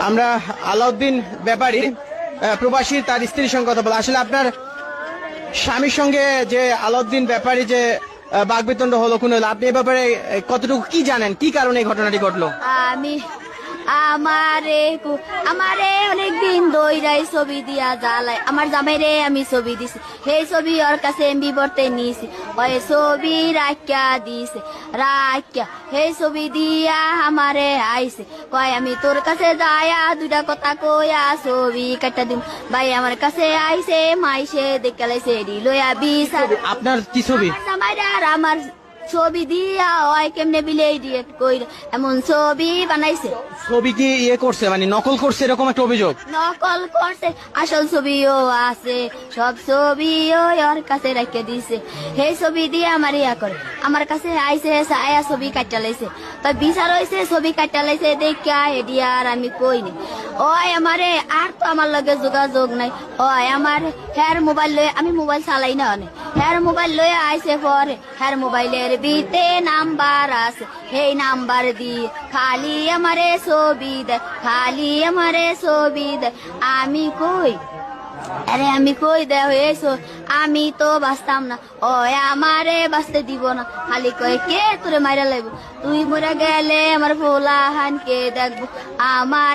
আমরা আলাউদ্দিন ব্যাপারী প্রবাসী তার স্ত্রীর সঙ্গে কথা বলা। আসলে আপনার স্বামীর সঙ্গে যে আলাউদ্দিন ব্যাপারী যে বাকবিতণ্ড হলো কোন হলো, আপনি এ ব্যাপারে কতটুকু কি জানেন, কি কারণে এই ঘটনাটি ঘটলো? আমি আমারে অনেকদিন দইরাই ছবি দিয়া জ্বালাই আমার জামাইরে আমি ছবি দিছি সেই ছবি ওর কাছে এমবি বর্তে নিয়েছি ওই ছবি রাখিয়া দিছে রাখিয়া সেই ছবি দিয়া আমারে আইছে কয় আমি তোর কাছে যায়া দুইটা কথা কইয়া ছবি কাটা দিম ভাই আমার কাছে আইছে মাইসে দেখে লাইছে লইয়া বিচার আপনার কি ছবি? জামাইরে আর আমার ছবি দিয়া ওই কেমনে বিলেই দিয়ে কইরা এমন ছবি বানাইছে। ছবি কি করছে, মানে নকল করছে, এরকম একটা অভিযোগ? নকল করছে, আসল ছবিও আছে, সব ছবিও ওর কাছে রেখে দিছে। সেই ছবি দিয়ে আমার করে আমার কাছে আইছে আয়া ছবি কাটা লাইছে তো বিচার হয়েছে ছবি কাটা লাইছে দেখা এডি আর আমি কইনি ওই আমারে আর তো আমার লগে যোগাযোগ নাই ওই আমার হ্যার মোবাইল লয়ে আমি মোবাইল চালাই না অনেক হ্যার মোবাইল লয়ে আইছে পরে হ্যার মোবাইলের ভিতরে নাম্বার আছে সেই নাম্বার দিয়ে খালি আমারে ছবি দেয় খালি আমারে ছবি দেয় আমি কই আরে আমি কই দেও এসো আমি তো বাঁচতাম না ও আমারে বাঁচতে দিব না খালি কই কে তোরে মাইরা লাগবো তুই মরে গেলে আমার ভোলা হানকে দেখবো আমার